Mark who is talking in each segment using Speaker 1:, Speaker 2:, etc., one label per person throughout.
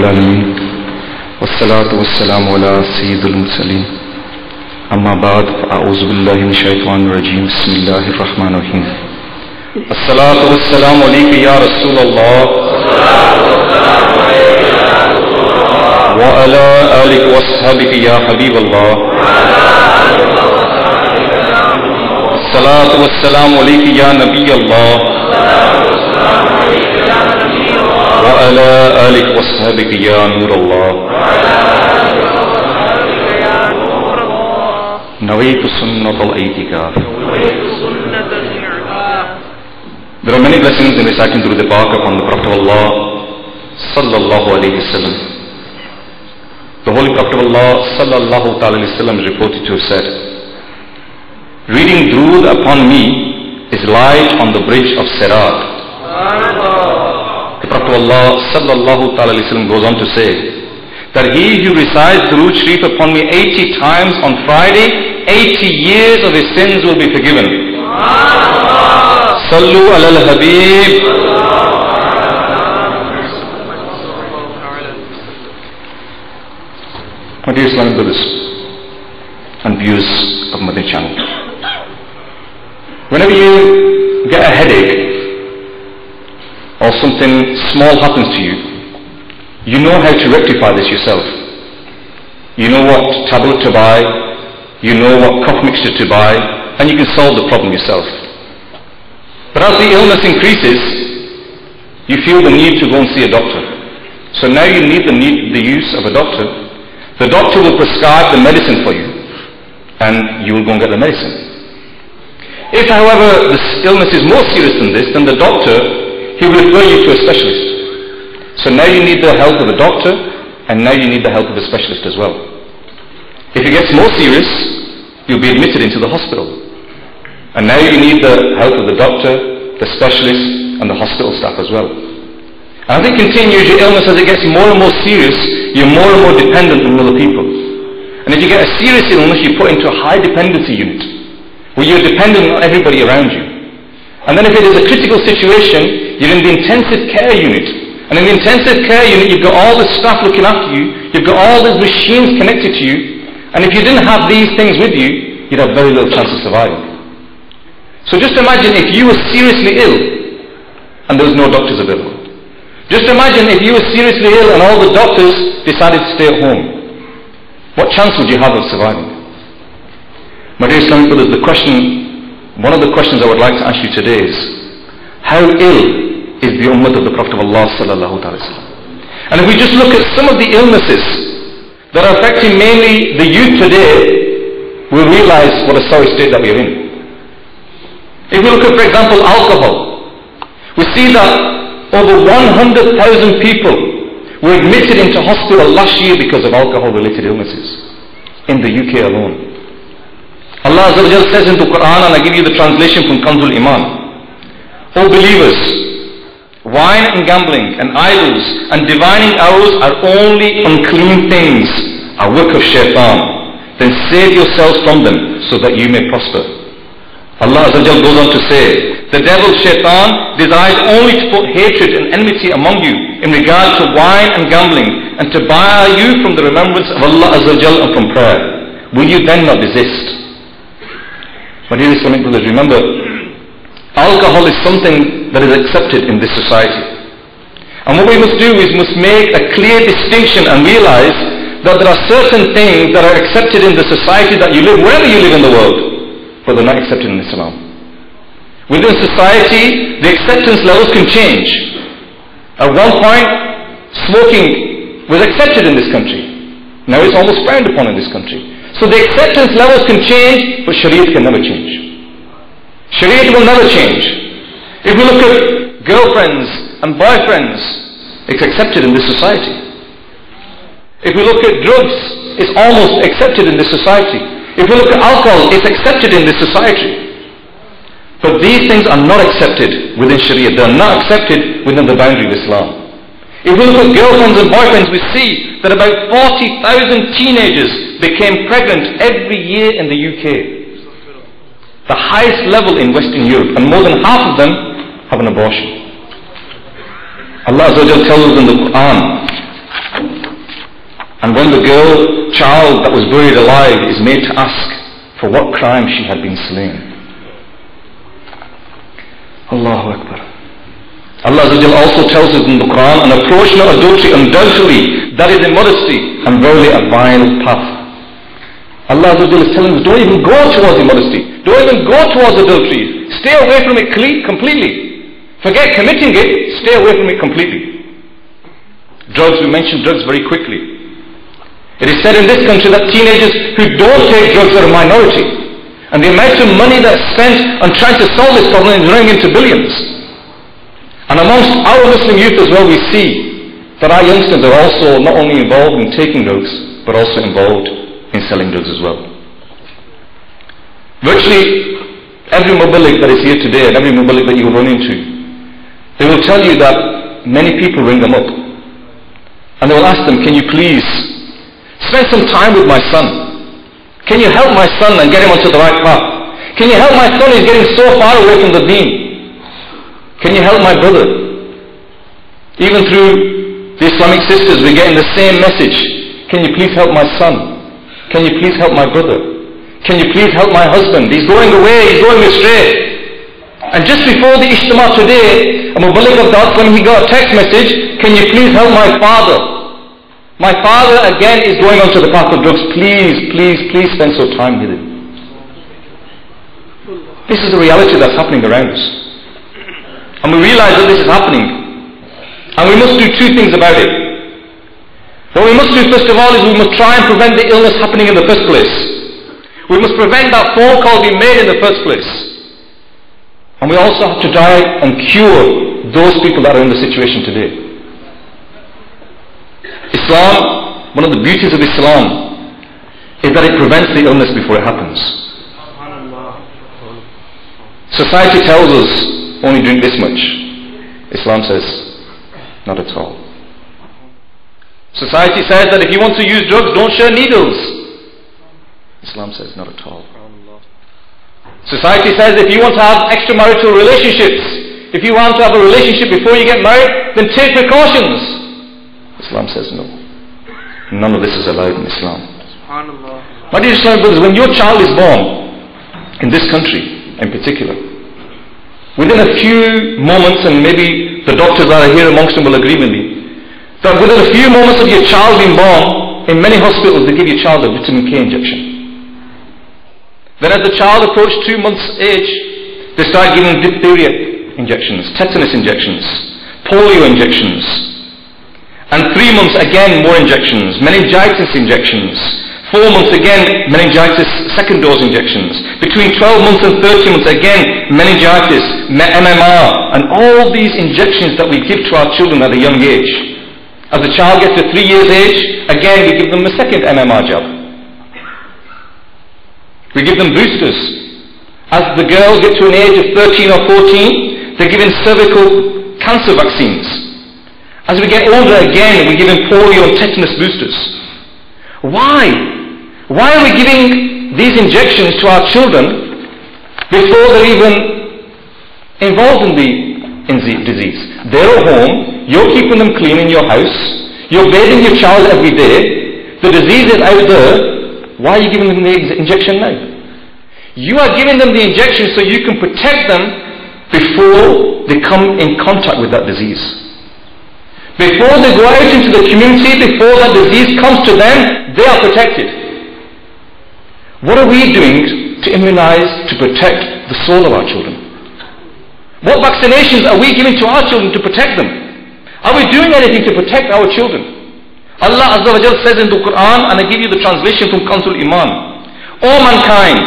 Speaker 1: العالمين والصلاة والسلام على سيد المرسلين أما بعد فأعوذ بالله من الشيطان الرجيم بسم الله الرحمن الرحيم الصلاة والسلام عليك يا رسول الله وعلى آلك وصحبك يا حبيب الله الصلاة والسلام عليك يا نبي الله وعلى آلك وصحبك يا نور الله نويت سنة الاعتكاف. There are many blessings in reciting through the Park upon the Prophet of Allah sallallahu alayhi wasallam. The Holy Prophet of Allah sallallahu alayhi wasallam is reported to have said, reading Durood upon me is light on the bridge of Sirat. The Prophet of Allah sallallahu alayhi wasallam goes on to say that he who recites Durood Sharif upon me 80 times on Friday, 80 years of his sins will be forgiven. Sallu ala al-Habib. My dear Islamic brothers and viewers of Madani channel, whenever you get a headache or something small happens to you, you know how to rectify this yourself. You know what tablet to buy, you know what cough mixture to buy, and you can solve the problem yourself. But as the illness increases, you feel the need to go and see a doctor. So now you need the use of a doctor. The doctor will prescribe the medicine for you, and you will go and get the medicine. If, however, this illness is more serious than this, then the doctor, he will refer you to a specialist. So now you need the help of a doctor, and now you need the help of a specialist as well. If it gets more serious, you'll be admitted into the hospital. And now you need the help of the doctor, the specialist, and the hospital staff as well. And as it continues, your illness, as it gets more and more serious, you're more and more dependent on other people. And if you get a serious illness, you're put into a high dependency unit, where you're dependent on everybody around you. And then if it is a critical situation, you're in the intensive care unit. And in the intensive care unit, you've got all the staff looking after you, you've got all these machines connected to you, and if you didn't have these things with you, you'd have very little chance of surviving. So just imagine if you were seriously ill, and there was no doctors available. Just imagine if you were seriously ill and all the doctors decided to stay at home. What chance would you have of surviving? My dear Islamic brothers, one of the questions I would like to ask you today is, how ill is the ummah of the Prophet of Allah sallallahu alaihi wasallam? And if we just look at some of the illnesses that are affecting mainly the youth today, we'll realize what a sorry state that we are in. If we look at, for example, alcohol, we see that over 100,000 people were admitted into hospital last year because of alcohol-related illnesses in the UK alone. Allah Azza wa Jalla says in the Quran, and I give you the translation from Kanzul Iman, O believers, wine and gambling and idols and divining hours are only unclean things, a work of shaitan. Then save yourselves from them so that you may prosper. Allah Azza wa Jalla goes on to say, the devil, shaitan, desires only to put hatred and enmity among you in regard to wine and gambling, and to bar you from the remembrance of Allah Azza wa Jalla and from prayer. Will you then not desist? My dear Islamic brothers, remember, alcohol is something that is accepted in this society. And what we must do is must make a clear distinction and realize that there are certain things that are accepted in the society that you live, wherever you live in the world, but they're not accepted in Islam. Within society, the acceptance levels can change. At one point, smoking was accepted in this country. Now it's almost frowned upon in this country. So the acceptance levels can change, but Shariat can never change. Shariat will never change. If we look at girlfriends and boyfriends, it's accepted in this society. If we look at drugs, it's almost accepted in this society. If we look at alcohol, it's accepted in this society. But these things are not accepted within Sharia. They are not accepted within the boundary of Islam. If we look at girlfriends and boyfriends, we see that about 40,000 teenagers became pregnant every year in the UK. The highest level in Western Europe, and more than half of them have an abortion. Allah Azza wa Jalla tells us in the Quran, time the child that was buried alive is made to ask for what crime she had been slain. Allahu Akbar. Allah also tells us in the Quran, an approach not adultery, undoubtedly that is immodesty, and verily a vile path. Allah is telling us, don't even go towards immodesty. Don't even go towards adultery. Stay away from it completely. Forget committing it, stay away from it completely. Drugs, we mentioned drugs very quickly. It is said in this country that teenagers who don't take drugs are a minority. And the amount of money that's spent on trying to solve this problem is running into billions. And amongst our Muslim youth as well, we see that our youngsters are also not only involved in taking drugs, but also involved in selling drugs as well. Virtually every muballigh that is here today, and every muballigh that you will run into, they will tell you that many people ring them up. And they will ask them, can you please spend some time with my son? Can you help my son and get him onto the right path? Can you help my son, he's getting so far away from the deen? Can you help my brother? Even through the Islamic sisters, we're getting the same message. Can you please help my son? Can you please help my brother? Can you please help my husband? He's going away, he's going astray. And just before the Ijtima today, a muballigh of Dawat-e-Islami, he got a text message, can you please help my father? My father again is going onto the path of drugs. Please, please, please spend some time with him. This is the reality that's happening around us. And we realize that this is happening. And we must do two things about it. What we must do first of all is we must try and prevent the illness happening in the first place. We must prevent that phone call being made in the first place. And we also have to try and cure those people that are in the situation today. Islam, one of the beauties of Islam is that it prevents the illness before it happens. Society tells us only drink this much. Islam says not at all. Society says that if you want to use drugs, don't share needles. Islam says not at all. Society says if you want to have extramarital relationships, if you want to have a relationship before you get married, then take precautions. Islam says no. None of this is allowed in Islam. My dear Islamic brothers, when your child is born, in this country in particular, within a few moments, and maybe the doctors that are here amongst them will agree with me, that within a few moments of your child being born, in many hospitals they give your child a vitamin K injection. Then as the child approached 2 months age, they start giving diphtheria injections, tetanus injections, polio injections, and 3 months again more injections, meningitis injections, 4 months again meningitis second dose injections, between 12 months and 30 months again meningitis, MMR, and all these injections that we give to our children at a young age. As the child gets to 3 years age, again we give them a second MMR jab. We give them boosters. As the girls get to an age of 13 or 14, they're given cervical cancer vaccines. As we get older again, we give them polio and tetanus boosters. Why? Why are we giving these injections to our children before they're even involved in the disease? They're at home, you're keeping them clean in your house, you're bathing your child every day, the disease is out there. Why are you giving them the injection now? You are giving them the injection so you can protect them before they come in contact with that disease. Before they go out into the community, before that disease comes to them, they are protected. What are we doing to immunize, to protect the soul of our children? What vaccinations are we giving to our children to protect them? Are we doing anything to protect our children? Allah Azza wa Jal says in the Quran, and I give you the translation from Kanzul Iman, O mankind,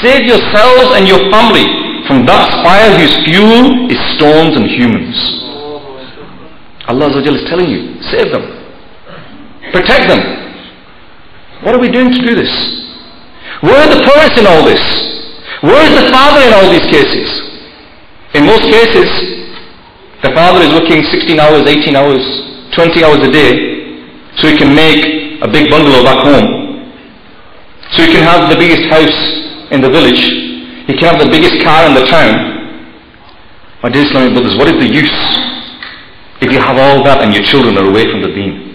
Speaker 1: save yourselves and your family from that fire whose fuel is stones and humans. Allah Azza wa Jal is telling you, save them, protect them. What are we doing to do this? Where are the parents in all this? Where is the father in all these cases? In most cases, the father is working 16 hours, 18 hours, 20 hours a day, so he can make a big bungalow back home, so he can have the biggest house in the village, he can have the biggest car in the town. My dear Islamic brothers, what is the use if you have all that and your children are away from the deen?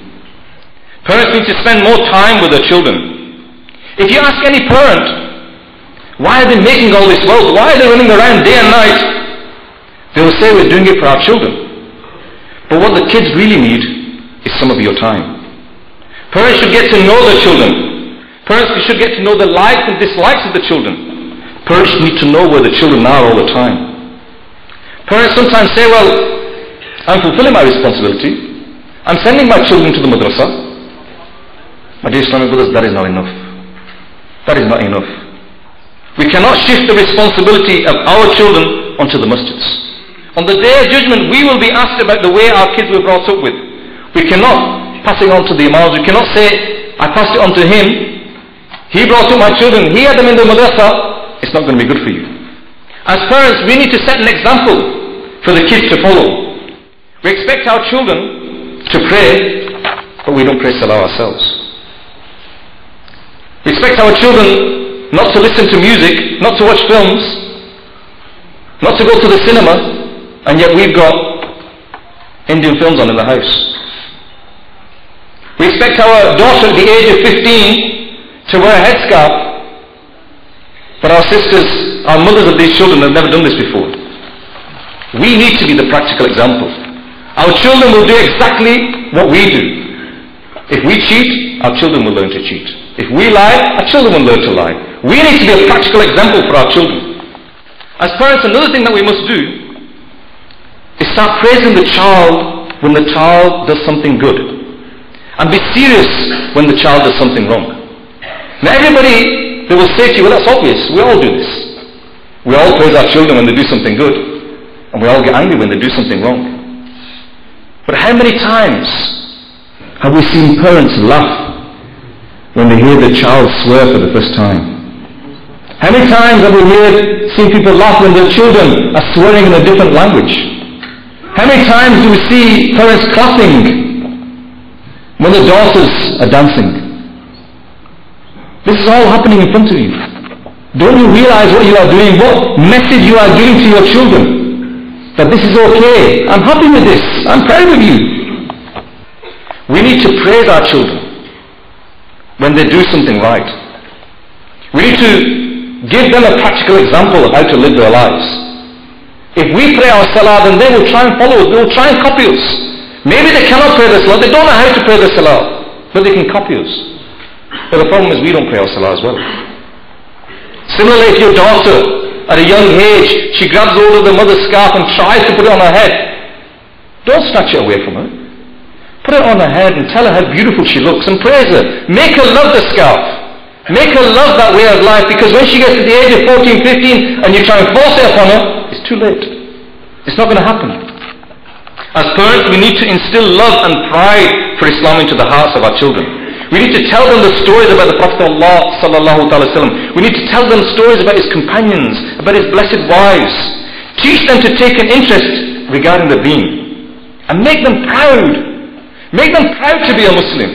Speaker 1: Parents need to spend more time with their children. If you ask any parent, why are they making all this wealth? Why are they running around day and night? They will say, we're doing it for our children. But what the kids really need is some of your time. Parents should get to know their children. Parents should get to know the likes and dislikes of the children. Parents need to know where the children are all the time. Parents sometimes say, well, I'm fulfilling my responsibility. I'm sending my children to the madrasa. My dear Islamic brothers, that is not enough. That is not enough. We cannot shift the responsibility of our children onto the masjids. On the day of judgment, we will be asked about the way our kids were brought up with. We cannot pass it on to the imams. We cannot say, I passed it on to him. He brought up my children. He had them in the madrasa. It's not going to be good for you. As parents, we need to set an example for the kids to follow. We expect our children to pray, but we don't pray salah ourselves. We expect our children not to listen to music, not to watch films, not to go to the cinema, and yet we've got Indian films on in the house. We expect our daughter at the age of 15 to wear a headscarf, but our sisters, our mothers of these children have never done this before. We need to be the practical example. Our children will do exactly what we do. If we cheat, our children will learn to cheat. If we lie, our children will learn to lie. We need to be a practical example for our children. As parents, another thing that we must do is start praising the child when the child does something good. And be serious when the child does something wrong. Now everybody, they will say to you, well, that's obvious. We all do this. We all praise our children when they do something good. And we all get angry when they do something wrong. But how many times have we seen parents laugh when they hear their child swear for the first time? How many times have we seen people laugh when their children are swearing in a different language? How many times do we see parents clapping when their daughters are dancing? This is all happening in front of you. Don't you realize what you are doing? What message you are giving to your children? That this is okay. I'm happy with this. I'm proud of you. We need to praise our children when they do something right. We need to give them a practical example of how to live their lives. If we pray our salah, then they will try and follow us. They will try and copy us. Maybe they cannot pray their salah. They don't know how to pray their salah, but they can copy us. But the problem is we don't pray our salah as well. Similarly, if your daughter, at a young age, she grabs hold of the mother's scarf and tries to put it on her head, don't snatch it away from her. Put it on her head and tell her how beautiful she looks and praise her. Make her love the scarf. Make her love that way of life, because when she gets to the age of 14, 15 and you try and force it upon her, it's too late. It's not going to happen. As parents, we need to instill love and pride for Islam into the hearts of our children. We need to tell them the stories about the Prophet Allah sallallahu alaihi wasallam. We need to tell them stories about his companions, about his blessed wives. Teach them to take an interest regarding the deen. And make them proud. Make them proud to be a Muslim.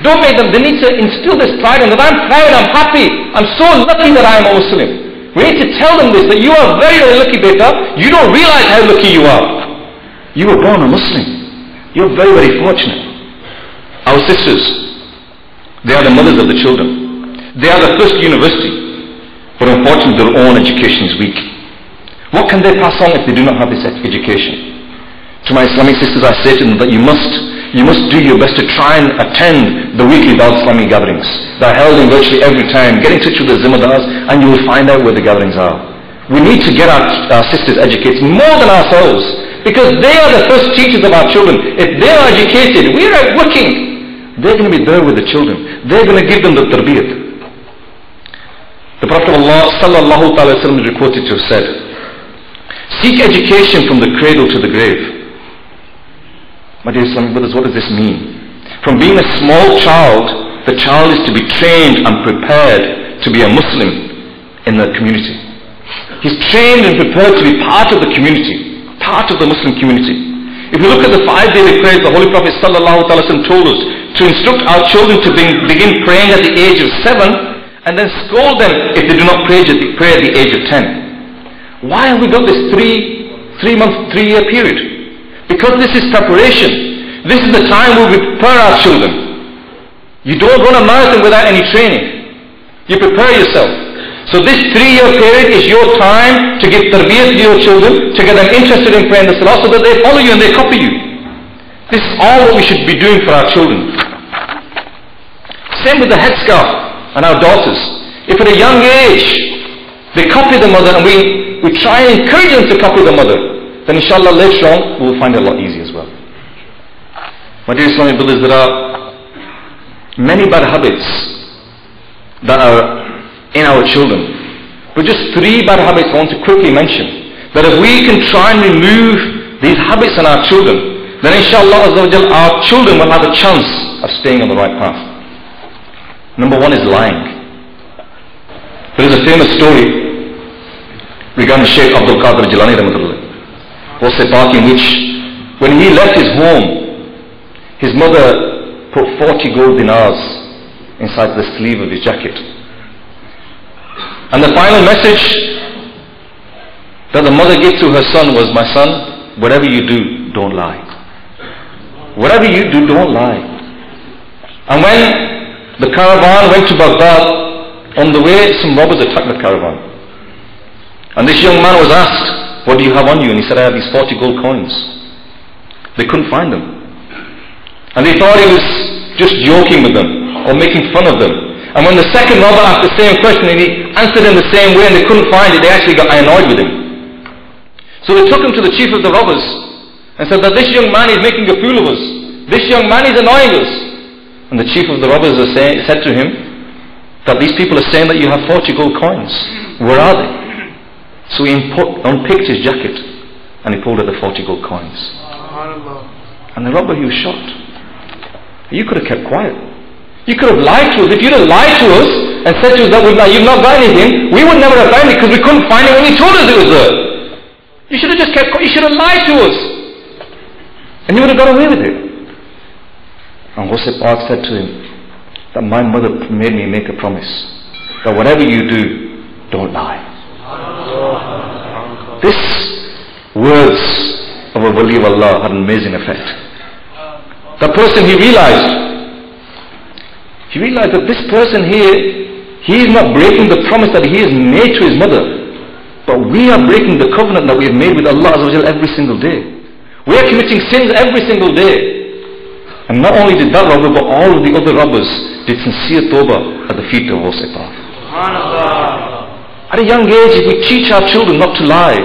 Speaker 1: Don't make them, they need to instill this pride in them. I'm proud, I'm happy, I'm so lucky that I am a Muslim. We need to tell them this, that you are very, very lucky, beta. You don't realize how lucky you are. You were born a Muslim. You're very, very fortunate. Our sisters, they are the mothers of the children. They are the first university. But unfortunately their own education is weak. What can they pass on if they do not have this education? To my Islamic sisters, I say to them that you must do your best to try and attend the weekly Dawat-e-Islami gatherings. They are held in virtually every town. Get in touch with the Zimmerdars and you will find out where the gatherings are. We need to get our sisters educated more than ourselves, because they are the first teachers of our children. If they are educated, we are out working. They're going to be there with the children. They're going to give them the tarbiyat. The Prophet of Allah sallallahu alaihi wasallam is reported to have said, seek education from the cradle to the grave. My dear Islamic brothers, what does this mean? From being a small child, the child is to be trained and prepared to be a Muslim in the community. He's trained and prepared to be part of the community, part of the Muslim community. If we look at the 5 daily prayers, the Holy Prophet sallallahu alaihi wasallam told us to instruct our children to begin praying at the age of 7 and then scold them if they do not pray at the age of 10. Why have we got this 3-year period? Because this is preparation. This is the time where we prepare our children. You don't run a marathon without any training. You prepare yourself. So this 3-year period is your time to give tarbiyat to your children, to get them interested in praying the salah so that they follow you and they copy you. This is all what we should be doing for our children. Same with the headscarf and our daughters. If at a young age they copy the mother and we try and encourage them to copy the mother, then inshallah later on we'll find it a lot easier as well. My dear Islamic brothers, there are many bad habits that are in our children. But just 3 bad habits I want to quickly mention. That if we can try and remove these habits in our children, then inshallah our children will have a chance of staying on the right path. Number 1 is lying. There is a famous story regarding Shaykh Abdul Qadir Jilani in which when he left his home, his mother put 40 gold dinars inside the sleeve of his jacket. And the final message that the mother gave to her son was, my son, whatever you do, don't lie. Whatever you do, don't lie. And when the caravan went to Baghdad, on the way some robbers attacked the caravan. And this young man was asked, what do you have on you? And he said, I have these 40 gold coins. They couldn't find them. And they thought he was just joking with them or making fun of them. And when the second robber asked the same question and he answered in the same way and they couldn't find it, they actually got annoyed with him. So they took him to the chief of the robbers and said that this young man is making a fool of us. This young man is annoying us. And the chief of the robbers said to him that these people are saying that you have 40 gold coins. Where are they? So he unpicked his jacket and he pulled out the 40 gold coins. And the robber, he was shocked. You could have kept quiet. You could have lied to us. If you'd have lied to us and said to us that you've not got anything, we would never have found it because we couldn't find it when you told us it was there. You should have just kept quiet. You should have lied to us. And you would have got away with it. And Hoseb Park said to him that my mother made me make a promise that whatever you do, don't lie. This words of a wali of Allah had an amazing effect. That person, he realized that this person here, he is not breaking the promise that he has made to his mother, but we are breaking the covenant that we have made with Allah Azza wa Jalla every single day. We are committing sins every single day. And not only did that robber, but all of the other robbers did sincere tawbah at the feet of Hoseb. At a young age, if we teach our children not to lie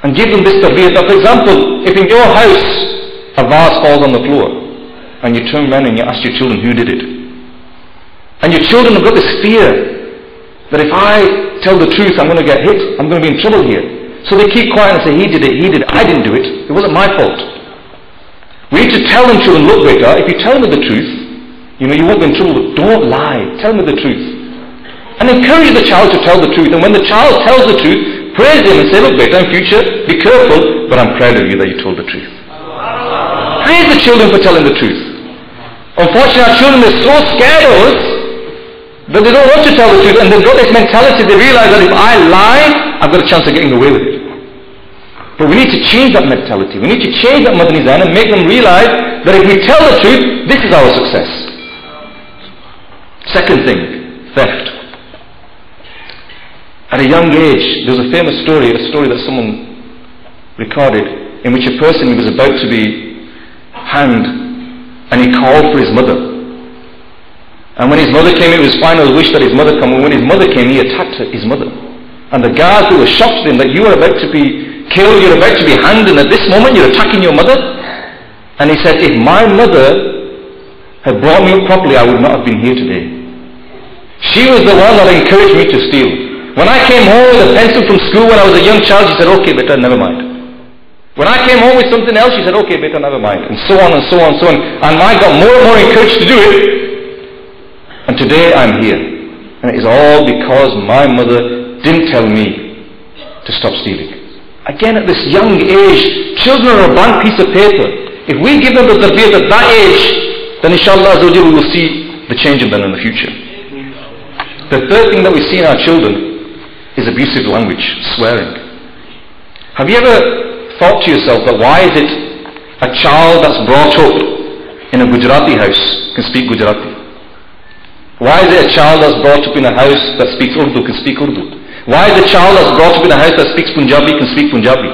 Speaker 1: and give them this tarbiyah, for example, if in your house a vase falls on the floor and you turn around and you ask your children who did it, and your children have got this fear that if I tell the truth I'm going to get hit, I'm going to be in trouble here, so they keep quiet and say he did it, I didn't do it wasn't my fault. We need to tell them, children, look beta, if you tell them the truth, you won't be in trouble, but don't lie, tell them the truth. And encourage the child to tell the truth. And when the child tells the truth, praise him and say, look beta, in future, be careful, but I'm proud of you that you told the truth. Praise the children for telling the truth. Unfortunately, our children are so scared of us that they don't want to tell the truth, and they've got this mentality, they realize that if I lie, I've got a chance of getting away with it. But we need to change that mentality. We need to change that Madani Zain and make them realize that if we tell the truth, this is our success. Second thing, theft. At a young age, there was a famous story, a story that someone recorded, in which a person was about to be hanged, and he called for his mother. And when his mother came, it was his final wish that his mother come. And when his mother came, he attacked his mother. And the guards who were shocked at him that you are about to be killed, you're about to be hanged, and at this moment you're attacking your mother. And he said, if my mother had brought me up properly, I would not have been here today. She was the one that encouraged me to steal. When I came home with a pencil from school when I was a young child, she said, okay beta, never mind. When I came home with something else, she said, okay beta, never mind. And so on and so on and so on. And I got more and more encouraged to do it. And today I'm here. And it is all because my mother didn't tell me to stop stealing. Again, at this young age, children are a blank piece of paper. If we give them the tarbiyat at that age, then inshallah we will see the change in them in the future. The third thing that we see in our children is abusive language, swearing. Have you ever thought to yourself that why is it a child that's brought up in a Gujarati house can speak Gujarati? Why is it a child that's brought up in a house that speaks Urdu can speak Urdu? Why is a child that's brought up in a house that speaks Punjabi can speak Punjabi?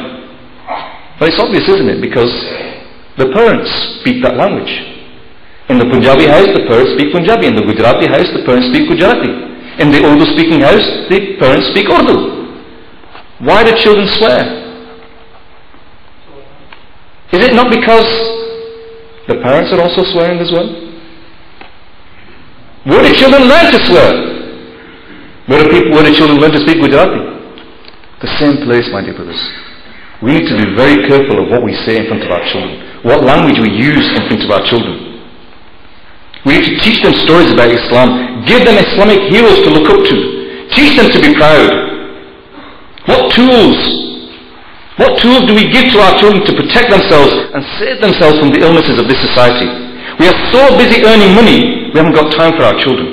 Speaker 1: Well, it's obvious, isn't it? Because the parents speak that language. In the Punjabi house, the parents speak Punjabi. In the Gujarati house, the parents speak Gujarati. In the Urdu-speaking house, the parents speak Urdu. Why do children swear? Is it not because the parents are also swearing as well? Where do children learn to swear? Where do children learn to speak Gujarati? The same place, my dear brothers. We need to be very careful of what we say in front of our children, what language we use in front of our children. We need to teach them stories about Islam, give them Islamic heroes to look up to, teach them to be proud. What tools do we give to our children to protect themselves and save themselves from the illnesses of this society? We are so busy earning money, we haven't got time for our children.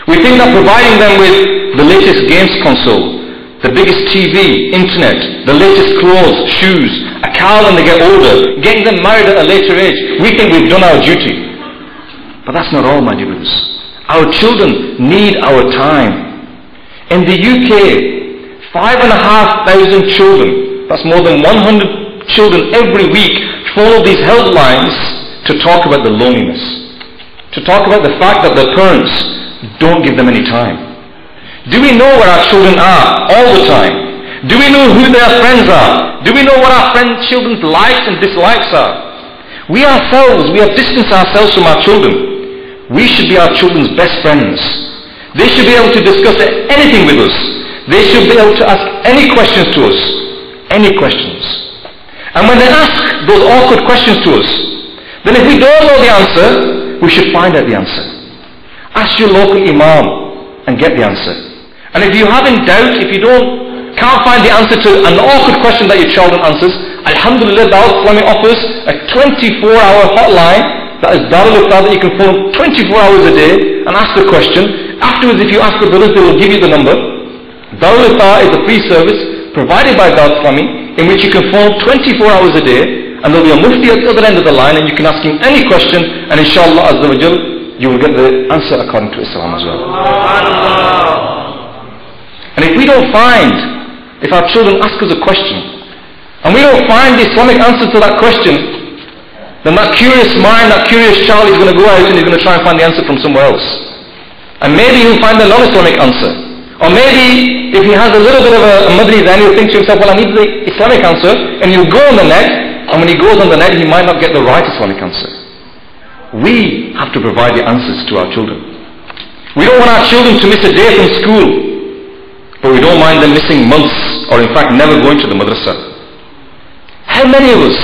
Speaker 1: We think that providing them with the latest games console, the biggest TV, internet, the latest clothes, shoes, a car when they get older, getting them married at a later age, we think we've done our duty. But that's not all, my dear brothers. Our children need our time. In the UK, 5,500 children, that's more than 100 children every week, follow these helplines to talk about the loneliness, to talk about the fact that their parents don't give them any time. Do we know where our children are all the time? Do we know who their friends are? Do we know what our children's likes and dislikes are? We ourselves, we have distanced ourselves from our children. We should be our children's best friends. They should be able to discuss anything with us. They should be able to ask any questions to us. Any questions. And when they ask those awkward questions to us, then if we don't know the answer, we should find out the answer. Ask your local imam and get the answer. And if you have in doubt, if you can't find the answer to an awkward question that your child answers, Alhamdulillah, Dawat-e-Islami offers a 24-hour hotline that is Darul-Iftar that you can phone 24 hours a day and ask the question. Afterwards, if you ask the brothers, they will give you the number. Darul-Iftar is a free service provided by Dawat-e-Islami in which you can phone 24 hours a day, and there will be a mufti at the other end of the line, and you can ask him any question, and inshallah Azza wa Jal, you will get the answer according to Islam as well. And if we don't find, if our children ask us a question, and we don't find the Islamic answer to that question, then that curious mind, that curious child is going to go out and he's going to try and find the answer from somewhere else. And maybe he'll find the non-Islamic answer. Or maybe if he has a little bit of a Madani, then he'll think to himself, well, I need the Islamic answer, and he'll go on the net, and when he goes on the net, he might not get the right Islamic answer. We have to provide the answers to our children. We don't want our children to miss a day from school, but we don't mind them missing months, or in fact never going to the madrasa. How many of us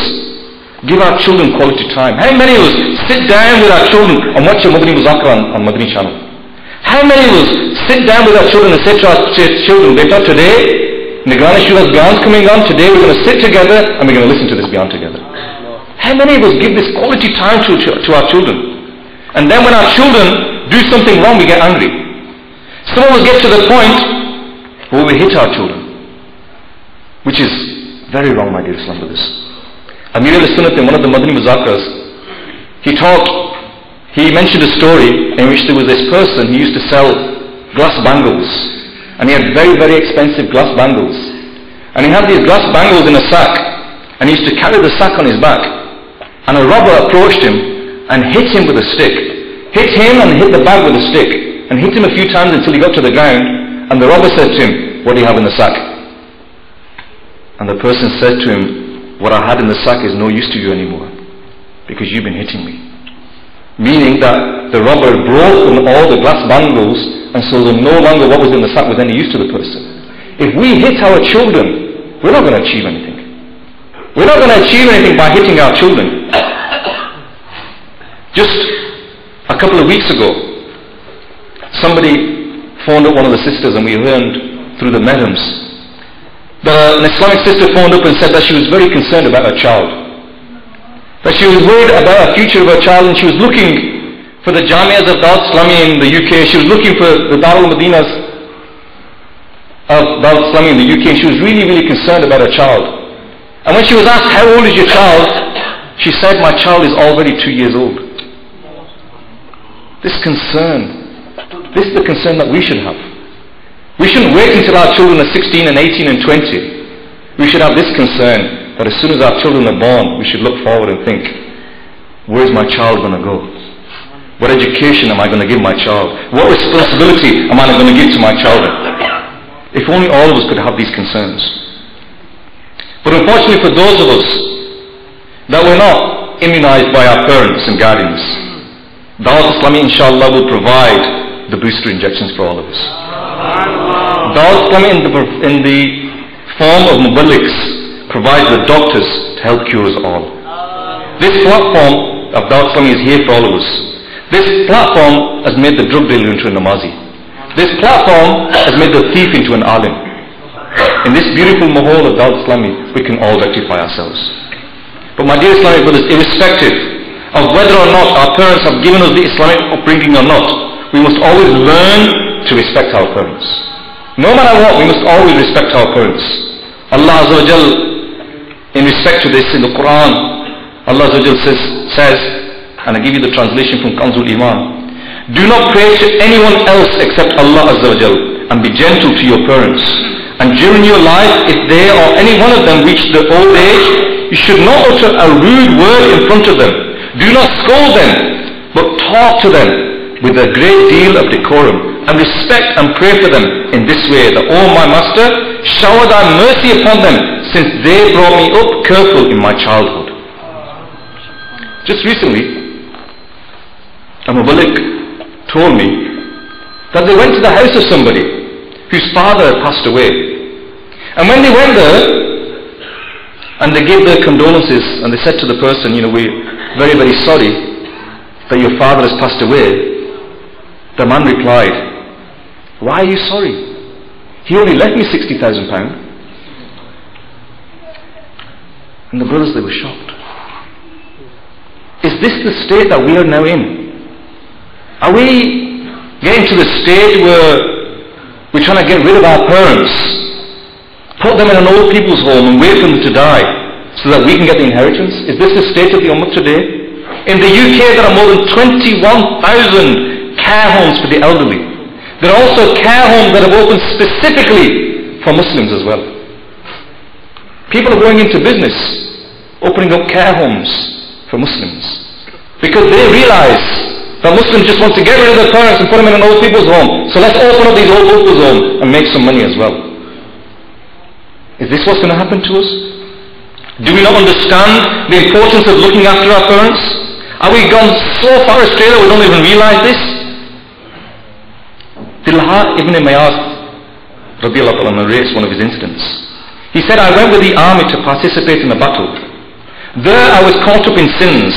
Speaker 1: give our children quality time? How many of us sit down with our children and watch a Madani Muzakara on Madani channel? How many of us sit down with our children and say to our children, Beta, today, Nigrani Shura's Bayan's coming on, today we're going to sit together and we're going to listen to this Bayan together. How many of us give this quality time to our children? And then when our children do something wrong, we get angry. Some of us get to the point where we hit our children, which is very wrong, my dear Islam brothers. Amir al-Sunnah in one of the Madani Muzakaras, he mentioned a story in which there was this person who used to sell glass bangles, and he had very, very expensive glass bangles, and he had these glass bangles in a sack, and he used to carry the sack on his back, and a robber approached him and hit him with a stick, hit him and hit the bag with a stick, and hit him a few times until he got to the ground, and the robber said to him, what do you have in the sack? And the person said to him, what I had in the sack is no use to you anymore, because you've been hitting me. Meaning that the robber broke all the glass bangles, and so no longer what was in the sack was any use to the person. If we hit our children, we're not going to achieve anything. We're not going to achieve anything by hitting our children. Just a couple of weeks ago, somebody phoned up one of the sisters, and we learned through the madams that an Islamic sister phoned up and said that she was very concerned about her child. That she was worried about the future of her child, and she was looking for the Jamias of Dawat-e-Islami in the UK. She was looking for the Darul Madinas of Dawat-e-Islami in the UK, and she was really, really concerned about her child. And when she was asked, how old is your child? She said, my child is already 2 years old. This concern, this is the concern that we should have. We shouldn't wait until our children are 16 and 18 and 20. We should have this concern that as soon as our children are born, we should look forward and think, where is my child going to go? What education am I going to give my child? What responsibility am I going to give to my child? If only all of us could have these concerns. But unfortunately for those of us that were not immunized by our parents and guardians, Dawat-e-Islami inshallah will provide the booster injections for all of us. Dawat-e-Islami in the form of muballighs provides the doctors to help cure us all. This platform of Dawat-e-Islami is here for all of us. This platform has made the drug dealer into a namazi. This platform has made the thief into an alim. In this beautiful mahal of Dawat-e-Islami, we can all rectify ourselves. But my dear Islamic brothers, irrespective of whether or not our parents have given us the Islamic upbringing or not, we must always learn to respect our parents. No matter what, we must always respect our parents. Allah Azza wa Jal, in respect to this in the Quran, Allah Azza wa Jal says, and I give you the translation from Kanzul Iman, do not pray to anyone else except Allah Azza wa Jal, and be gentle to your parents. And during your life, if they or any one of them reach the old age, you should not utter a rude word in front of them. Do not scold them, but talk to them with a great deal of decorum, and respect and pray for them in this way, that, O my Master, shower thy mercy upon them, since they brought me up careful in my childhood. Just recently, a muballigh told me that they went to the house of somebody whose father had passed away. And when they went there, and they gave their condolences, and they said to the person, we're very, very sorry that your father has passed away. The man replied, why are you sorry? He only left me £60,000. And the brothers, they were shocked. Is this the state that we are now in? Are we getting to the stage where we're trying to get rid of our parents, put them in an old people's home and wait for them to die so that we can get the inheritance? Is this the state of the Ummah today? In the UK there are more than 21,000 care homes for the elderly. There are also care homes that have opened specifically for Muslims as well. People are going into business, opening up care homes for Muslims, because they realize that Muslims just want to get rid of their parents and put them in an old people's home. So let's open up these old people's homes and make some money as well. Is this what's going to happen to us? Do we not understand the importance of looking after our parents? Are we gone so far astray that we don't even realize this? Tilha ibn Mayaz radiallahu anhu narrates one of his incidents. He said, I went with the army to participate in a battle. There I was caught up in sins.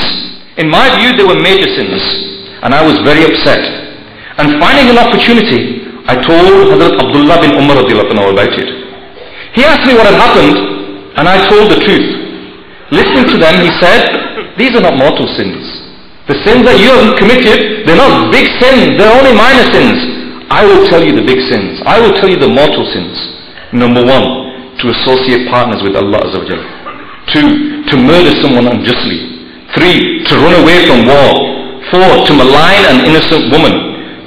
Speaker 1: In my view they were major sins, and I was very upset. And finding an opportunity, I told Hazrat Abdullah bin Umar radiallahu anhu about it. He asked me what had happened, and I told the truth. Listening to them, he said, these are not mortal sins. The sins that you have committed, they're not big sins, they're only minor sins. I will tell you the big sins. I will tell you the mortal sins. Number one, to associate partners with Allah Azza wa Jalla. 2, to murder someone unjustly. 3, to run away from war. 4, to malign an innocent woman.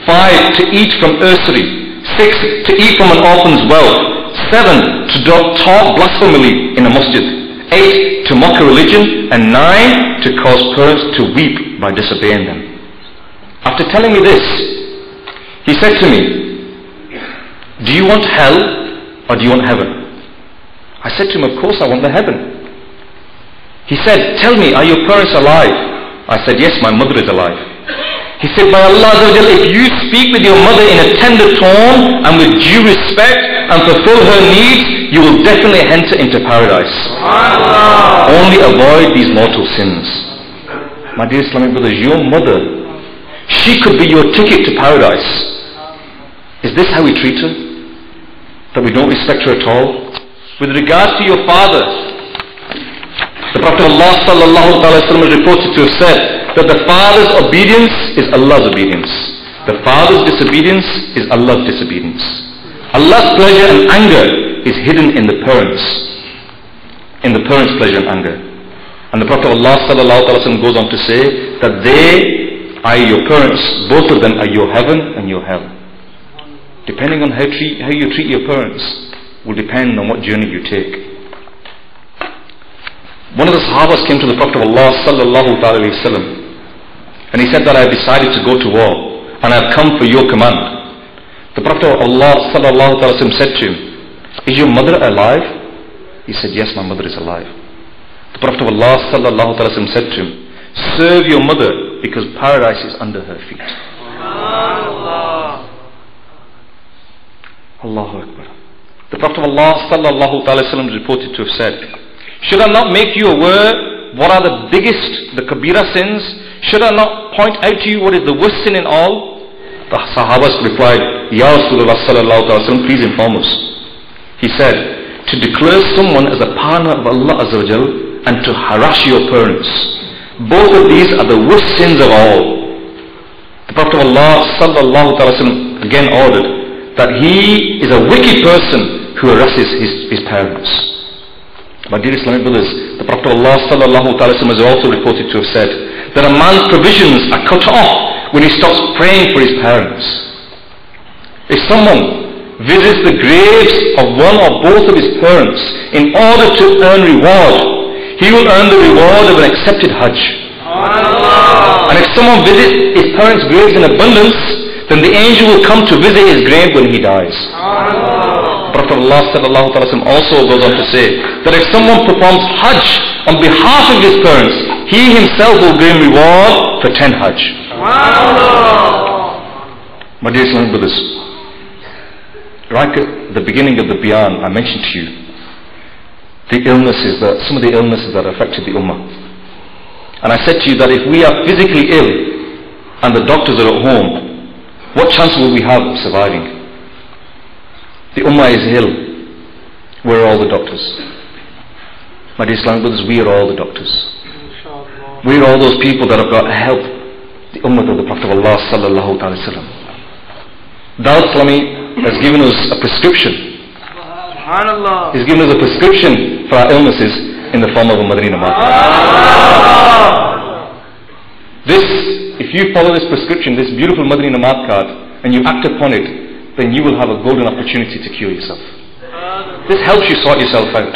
Speaker 1: 5, to eat from usury. 6, to eat from an orphan's wealth. 7, to talk blasphemily in a masjid. 8, to mock a religion. And 9, to cause parents to weep by disobeying them. After telling me this, he said to me, do you want hell or do you want heaven? I said to him, of course I want the heaven. He said, tell me, are your parents alive? I said, yes, my mother is alive. He said, by Allah, if you speak with your mother in a tender tone and with due respect and fulfill her needs, you will definitely enter into paradise. Only avoid these mortal sins. My dear Islamic brothers, your mother, she could be your ticket to paradise. Is this how we treat her? That we don't respect her at all? With regards to your father, the Prophet Allah sallallahu alaihi wasallam is reported to have said that the father's obedience is Allah's obedience. The father's disobedience is Allah's disobedience. Allah's pleasure and anger is hidden in the parents. In the parents' pleasure and anger. And the Prophet Allah sallallahu alaihi wasallam goes on to say that they your parents, both of them are your heaven and your hell. Depending on how you treat your parents will depend on what journey you take. One of the Sahabas came to the Prophet of Allah sallallahu alaihi wasallam, and he said that I have decided to go to war and I have come for your command. The Prophet of Allah sallallahu alaihi wasallam said to him, is your mother alive? He said, yes, my mother is alive. The Prophet of Allah sallallahu alaihi wasallam said to him, serve your mother because paradise is under her feet. Allahu Akbar. The Prophet of Allah sallallahu alaihi wasallam is reported to have said, should I not make you aware what are the biggest, the kabira sins? Should I not point out to you what is the worst sin in all? The Sahabas replied, Ya Rasulullah sallallahu alaihi wasallam, please inform us. He said, to declare someone as a partner of Allah Azza wa Jal and to harass your parents. Both of these are the worst sins of all. The Prophet of Allah sallallahu alaihi wasallam again ordered that he is a wicked person who harasses his parents. My dear Islamic brothers, the Prophet of Allah sallallahu alaihi wasallam is also reported to have said that a man's provisions are cut off when he stops praying for his parents. If someone visits the graves of one or both of his parents in order to earn reward, he will earn the reward of an accepted Hajj. And if someone visits his parents' graves in abundance, then the angel will come to visit his grave when he dies. Prophet Allah sallallahu alaihi wasallam also goes on to say that if someone performs Hajj on behalf of his parents, he himself will gain reward for 10 Hajj. My dear Islamic brothers, right at the beginning of the Bayan, I mentioned to you some of the illnesses that affected the Ummah. And I said to you that if we are physically ill and the doctors are at home, what chance will we have of surviving? The Ummah is ill. Where are all the doctors? My dear Islamic brothers, we are all the doctors. We are all those people that have got to help the Ummah of the Prophet of Allah sallallahu alaihi wasallam. Dawat-e-Islami has given us a prescription. He's given us a prescription for our illnesses in the form of a Madani namaz. If you follow this prescription, this beautiful Madani namaz card, and you act upon it, then you will have a golden opportunity to cure yourself. This helps you sort yourself out.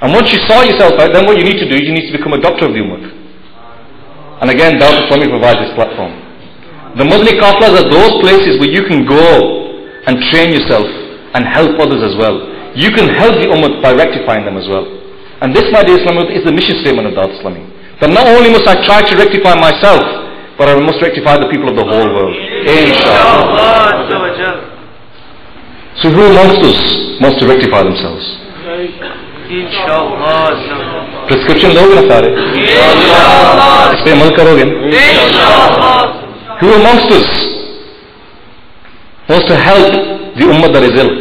Speaker 1: And once you sort yourself out, then what you need to do is you need to become a doctor of the Ummah. And again, Dawat-e-Islami provides this platform. The Madani Qaflas are those places where you can go and train yourself and help others as well. You can help the Ummah by rectifying them as well. And this, my dear Islam, is the mission statement of Dawat-e-Islami. That not only must I try to rectify myself, but I must rectify the people of the whole world. Inshallah. So who amongst us wants to rectify themselves? Inshallah. Prescription doge na sare? Inshallah. Is pe amal karoge? Inshallah. Who amongst us wants to help the ummah that is ill?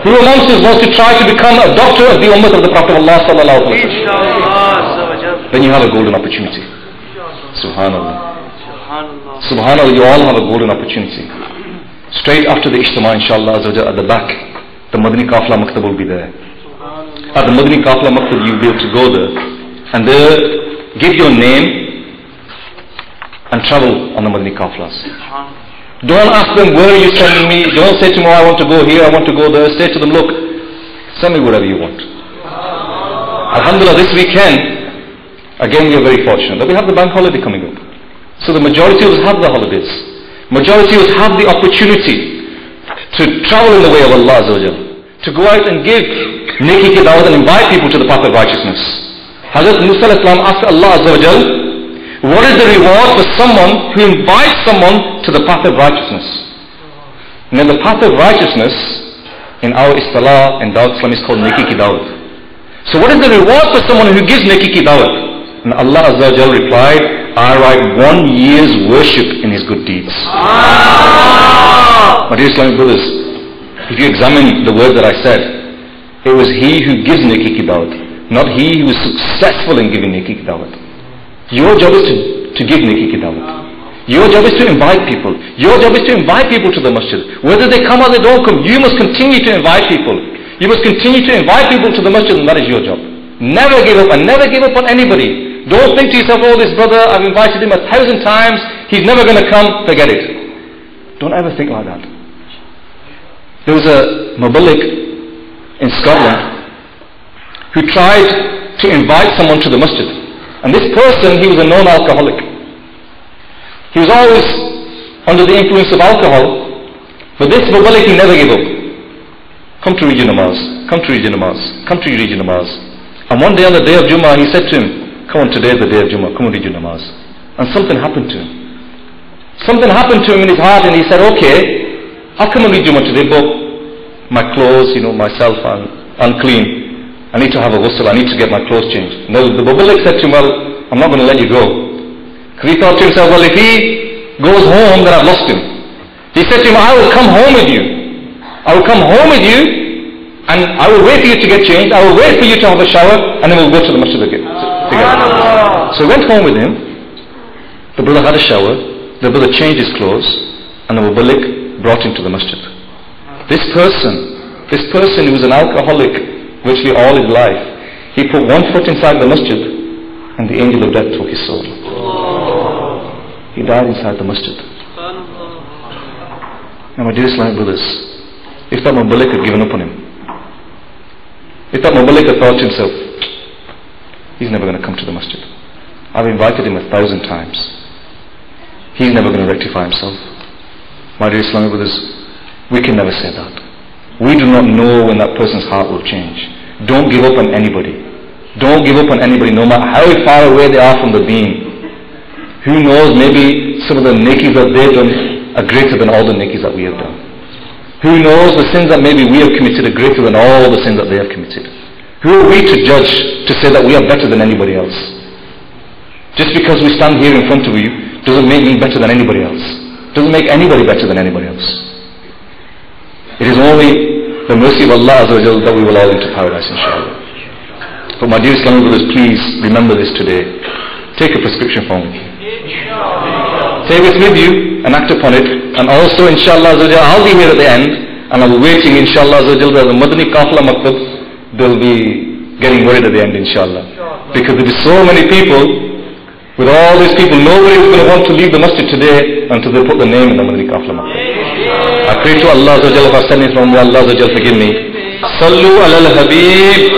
Speaker 1: Who amongst us wants to try to become a doctor of the ummah of the Prophet of Allah sallallahu alaihi wasallam? Then you have a golden opportunity. Subhanallah. Subhanallah, you all have a golden opportunity. Straight after the Ijtima, inshallah, at the back, the Madani Qafla Maktab will be there. At the Madani Qafla Maktab, you'll be able to go there and there give your name and travel on the Madani Qaflas. Don't ask them, where are you sending me? Don't say to them, oh, I want to go here, I want to go there. Say to them, look, send me wherever you want. Alhamdulillah, this weekend, again we are very fortunate that we have the bank holiday coming up. So the majority of us have the holidays. Majority of us have the opportunity to travel in the way of Allah Azza wa Jal, to go out and give neki ki dawat and invite people to the path of righteousness. Hazrat Musa al-Islam asked Allah Azza wa Jal, what is the reward for someone who invites someone to the path of righteousness? And then the path of righteousness in our istilah and Dawat-e-Islami is called neki ki dawat. So what is the reward for someone who gives neki ki dawat? And Allah Azza wa Jal replied, I write 1 year's worship in his good deeds. My dear Islamic brothers, if you examine the word that I said, it was he who gives neki ki dawat, not he who is successful in giving neki ki dawat. Your job is to give neki ki dawat. Your job is to invite people. Your job is to invite people to the masjid. Whether they come or they don't come, you must continue to invite people. You must continue to invite people to the masjid, and that is your job. Never give up, and never give up on anybody. Don't think to yourself, oh, this brother, I've invited him 1,000 times, he's never going to come, forget it. Don't ever think like that. There was a Muballigh in Scotland who tried to invite someone to the masjid. And this person, he was a non-alcoholic. He was always under the influence of alcohol, but this Muballigh, he never gave up. Come to read your namaz, come to read your namaz, come to read your namaz. And one day on the day of Jummah, he said to him, come on, today is the day of Jummah, come and read your namaz. And something happened to him. Something happened to him in his heart, and he said, okay, I'll come and read Jummah today, but my clothes, myself, I'm unclean. I need to have a ghusl, I need to get my clothes changed. No, the Muballigh said to him, well, I'm not going to let you go. Because he thought to himself, well, if he goes home, then I've lost him. He said to him, I will come home with you. I will come home with you, and I will wait for you to get changed. I will wait for you to have a shower, and then we'll go to the masjid together. So he went home with him. The brother had a shower. The brother changed his clothes, and the Muballigh brought him to the masjid. This person who was an alcoholic virtually all his life, he put one foot inside the masjid, and the angel of death took his soul. He died inside the masjid. Now, my dear Islamic brothers, if that Muballigh had given up on him, if that Muballigh had thought to himself, he's never going to come to the masjid, I've invited him 1,000 times, he's never going to rectify himself. My dear Islamic brothers, we can never say that. We do not know when that person's heart will change. Don't give up on anybody. Don't give up on anybody, no matter how far away they are from the deen. Who knows, maybe some of the nakis that they've done are greater than all the nakis that we have done. Who knows, the sins that maybe we have committed are greater than all the sins that they have committed. Who are we to judge, to say that we are better than anybody else? Just because we stand here in front of you doesn't make me better than anybody else. Doesn't make anybody better than anybody else. It is only the mercy of Allah Azza wa Jalla that we will all into paradise, inshallah. But my dear Islamic brothers, please remember this today. Take a prescription form with you. Take it with you and act upon it. And also, inshallah Azza wa Jalla, I'll be here at the end, and I'll be waiting, inshallah Azza wa Jalla, that the Madani Qafla Maktab, they'll be getting worried at the end, inshallah. Because there are so many people. With all these people, nobody is going to want to leave the masjid today until they put the name in the Madani Qafla Maktab. I pray to Allah Azza wa Jalla, if I stand in front of Allah Azza wa Jalla, forgive me. Sallu ala al-Habib.